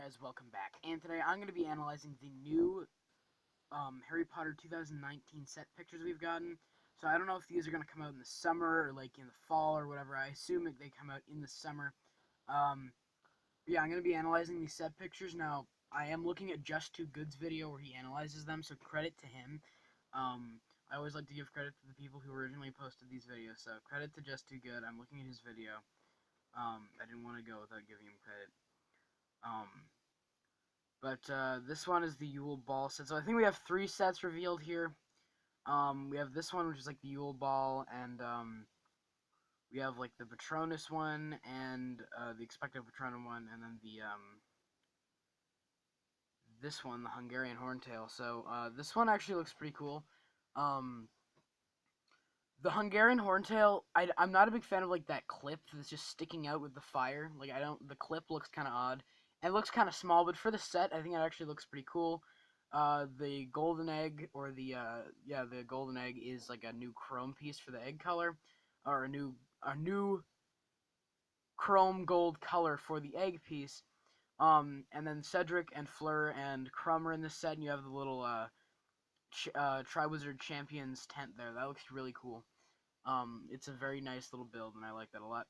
guys, welcome back. And today I'm going to be analyzing the new Harry Potter 2019 set pictures we've gotten. So I don't know if these are going to come out in the summer or like in the fall or whatever. I assume they come out in the summer. Um, yeah, I'm going to be analyzing these set pictures. Now, I am looking at Just Too Good's video where he analyzes them, so credit to him. I always like to give credit to the people who originally posted these videos, so credit to Just Too Good. I'm looking at his video. I didn't want to go without giving him credit. But this one is the Yule Ball set. So I think we have 3 sets revealed here. We have this one, which is like the Yule Ball, and we have like the Patronus one, and the Expecto Patronum one, and then the this one, the Hungarian Horntail. So this one actually looks pretty cool. The Hungarian Horntail, I'm not a big fan of like that clip that's just sticking out with the fire. Like the clip looks kind of odd. And it looks kind of small, but for the set, I think it actually looks pretty cool. The golden egg, or the golden egg is like a new chrome piece for the egg color, or a new chrome gold color for the egg piece. And then Cedric and Fleur and Crumb are in this set, and you have the little Triwizard Champions tent there. That looks really cool. It's a very nice little build, and I like that a lot.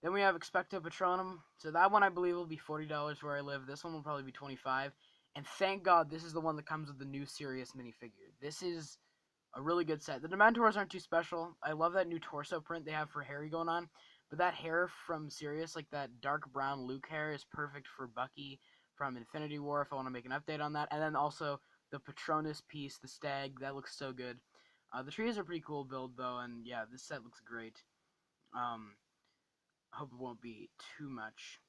Then we have Expecto Patronum. So that one I believe will be $40 where I live. This one will probably be $25. And thank God this is the one that comes with the new Sirius minifigure. This is a really good set. The Dementors aren't too special. I love that new torso print they have for Harry going on. But that hair from Sirius, like that dark brown Luke hair, is perfect for Bucky from Infinity War if I want to make an update on that. And then also the Patronus piece, the stag, that looks so good. The trees are pretty cool build though, and yeah, this set looks great. I hope it won't be too much.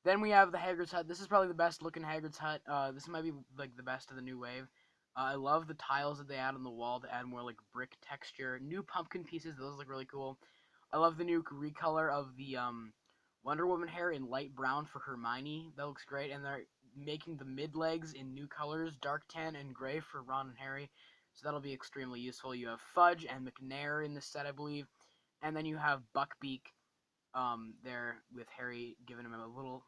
Then we have the Hagrid's hut. This is probably the best looking Hagrid's hut. This might be like the best of the new wave. I love the tiles that they add on the wall to add more like brick texture. New pumpkin pieces, those look really cool. I love the new recolor of the Wonder Woman hair in light brown for Hermione. That looks great. And they're making the mid legs in new colors, dark tan and gray for Ron and Harry. So that'll be extremely useful. You have Fudge and McNair in this set, I believe. And then you have Buckbeak there with Harry giving him a little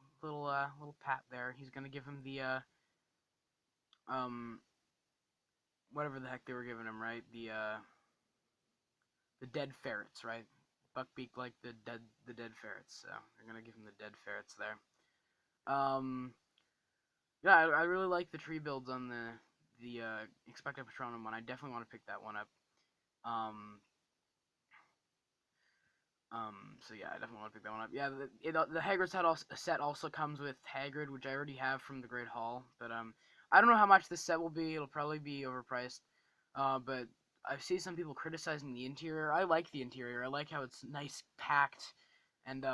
pat there. He's gonna give him the whatever the heck they were giving him, right? The dead ferrets, right? Buckbeak like the dead ferrets. So they're gonna give him the dead ferrets there. Yeah, I really like the tree builds on the Expecto Patronum one. I definitely want to pick that one up. So yeah, I definitely want to pick that one up. Yeah, the Hagrid set also comes with Hagrid, which I already have from the Great Hall. But I don't know how much this set will be. It'll probably be overpriced. But I've seen some people criticizing the interior. I like the interior. I like how it's nice, packed, and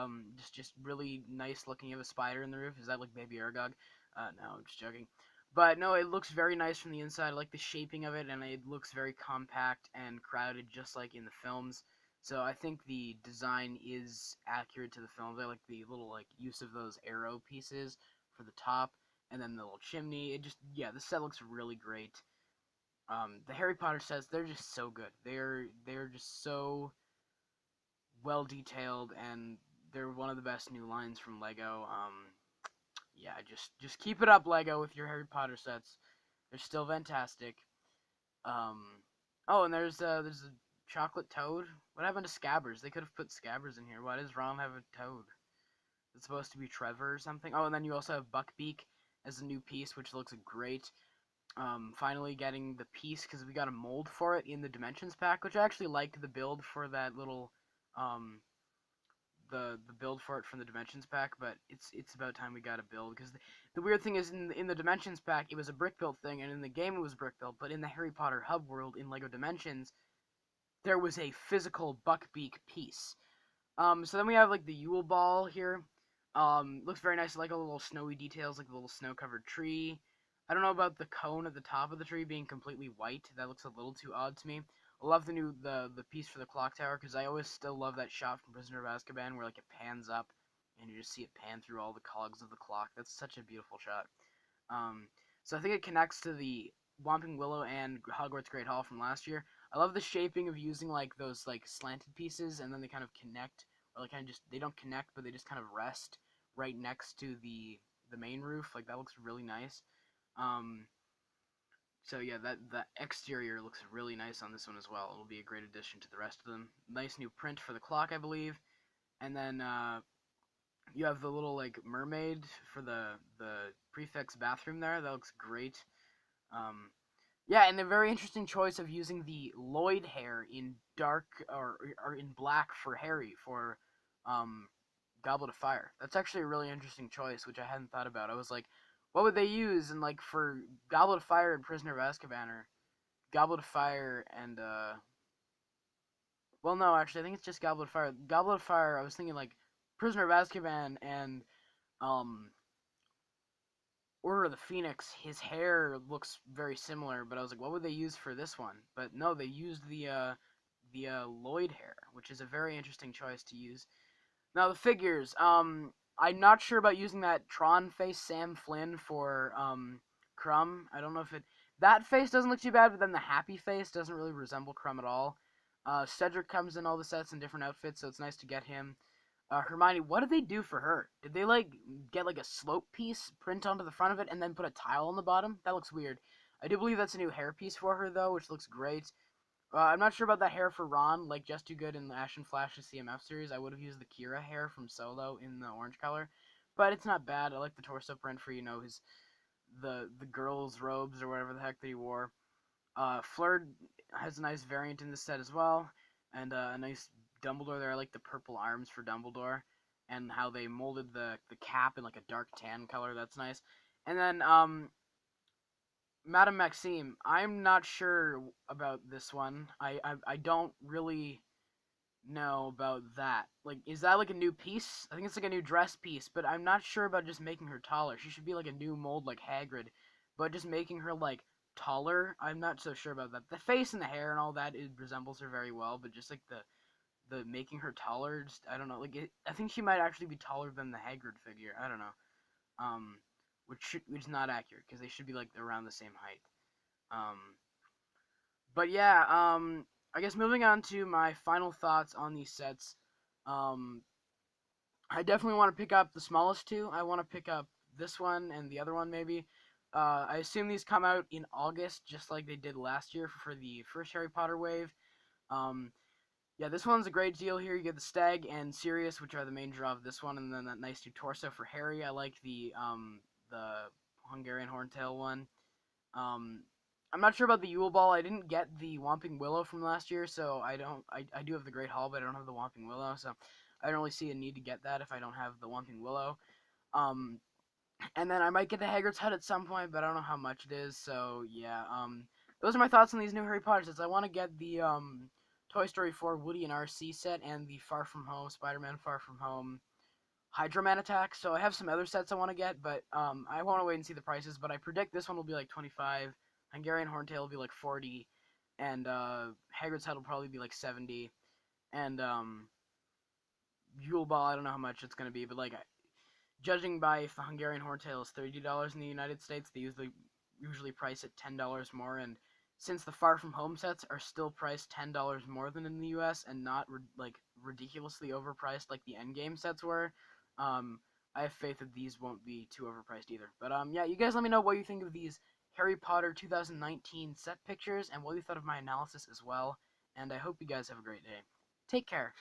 just really nice looking. You have a spider in the roof. Is that like Baby Aragog? No, I'm just joking. But no, it looks very nice from the inside. I like the shaping of it, and it looks very compact and crowded, just like in the films. So I think the design is accurate to the films. I like the little like use of those arrow pieces for the top, and then the little chimney. Yeah, the set looks really great. The Harry Potter sets, they're just so good. They're just so well detailed, and they're one of the best new lines from Lego. Yeah, just keep it up, Lego, with your Harry Potter sets. They're still fantastic. Oh, and there's a chocolate toad. What happened to Scabbers? They could have put Scabbers in here. Why does Ron have a toad? It's supposed to be Trevor or something. Oh, and then you also have Buckbeak as a new piece, which looks great. Finally getting the piece, because we got a mold for it in the Dimensions pack, which I actually liked the build for that little, the build for it from the Dimensions pack, but it's about time we got a build, because the weird thing is, in the Dimensions pack, it was a brick built thing, and in the game it was brick built, but in the Harry Potter hub world in LEGO Dimensions, there was a physical Buckbeak piece. So then we have, like, the Yule Ball here. Looks very nice. I like all the little snowy details, like the little snow-covered tree. I don't know about the cone at the top of the tree being completely white. That looks a little too odd to me. I love the piece for the clock tower, because I always still love that shot from Prisoner of Azkaban where, like, it pans up, and you just see it pan through all the cogs of the clock. That's such a beautiful shot. So I think it connects to the Whomping Willow and Hogwarts Great Hall from last year. I love the shaping of using like those like slanted pieces, and then they kind of connect, or like kind of just, they don't connect, but they just kind of rest right next to the the main roof. Like that looks really nice. Um, so yeah, that the exterior looks really nice on this one as well. It'll be a great addition to the rest of them. Nice new print for the clock, I believe. And then you have the little like mermaid for the prefix bathroom there. That looks great. Um, yeah, and a very interesting choice of using the Lloyd hair in dark or in black for Harry for um, Goblet of Fire. That's actually a really interesting choice, which I hadn't thought about. I was like, what would they use? And like for Goblet of Fire and Prisoner of Azkaban, or Goblet of Fire and well, no, actually, I think it's just Goblet of Fire. Goblet of Fire. I was thinking like Prisoner of Azkaban and um Order of the Phoenix. His hair looks very similar, but I was like, what would they use for this one? But no, they used the Lloyd hair, which is a very interesting choice to use. Now the figures. I'm not sure about using that Tron face Sam Flynn for Crumb. I don't know if it that face doesn't look too bad, but then the happy face doesn't really resemble Crumb at all. Cedric comes in all the sets in different outfits, so it's nice to get him. Hermione, what did they do for her? Did they like get like a slope piece print onto the front of it and then put a tile on the bottom? That looks weird. I do believe that's a new hair piece for her though, which looks great. I'm not sure about that hair for Ron, like Just Too Good in the Ash and Flash's CMF series. I would have used the Kira hair from Solo in the orange color, but it's not bad. I like the torso print for his the girls' robes or whatever the heck that he wore. Fleur has a nice variant in this set as well, and a nice Dumbledore there. I like the purple arms for Dumbledore, and how they molded the cap in like a dark tan color. That's nice. And then Madame Maxime, I'm not sure about this one. I don't really know about that. Like, is that like a new piece? I think it's like a new dress piece, but I'm not sure about just making her taller. She should be like a new mold like Hagrid, but just making her like taller, I'm not so sure about that. The face and the hair and all that, it resembles her very well, but just like the making her taller, just I don't know. Like, I think she might actually be taller than the Hagrid figure. I don't know. Um, which is not accurate because they should be like around the same height. Um, but yeah, I guess moving on to my final thoughts on these sets. Um, I definitely want to pick up the smallest two. I want to pick up this one and the other one maybe. I assume these come out in August, just like they did last year for the first Harry Potter wave. Um, yeah, this one's a great deal here. You get the Stag and Sirius, which are the main draw of this one, and then that nice new torso for Harry. I like the Hungarian Horntail one. Um, I'm not sure about the Yule Ball. I didn't get the Whomping Willow from last year, so I don't. I do have the Great Hall, but I don't have the Whomping Willow, so I don't really see a need to get that if I don't have the Whomping Willow. Um, and then I might get the Hagrid's Hut at some point, but I don't know how much it is. So yeah. Those are my thoughts on these new Harry Potter sets. I want to get the Toy Story 4 Woody and RC set and the Far From Home Spider-Man Far From Home Hydro-Man attack. So I have some other sets I want to get, but I want to wait and see the prices. But I predict this one will be like 25. Hungarian Horntail will be like 40, and Hagrid's Head will probably be like 70. And Yule Ball, I don't know how much it's gonna be, but like judging by if the Hungarian Horntail is $30 in the United States, they usually price it $10 more. And since the Far From Home sets are still priced $10 more than in the U.S. and not like ridiculously overpriced like the Endgame sets were, um, I have faith that these won't be too overpriced either. But yeah, you guys let me know what you think of these Harry Potter 2019 set pictures and what you thought of my analysis as well. And I hope you guys have a great day. Take care.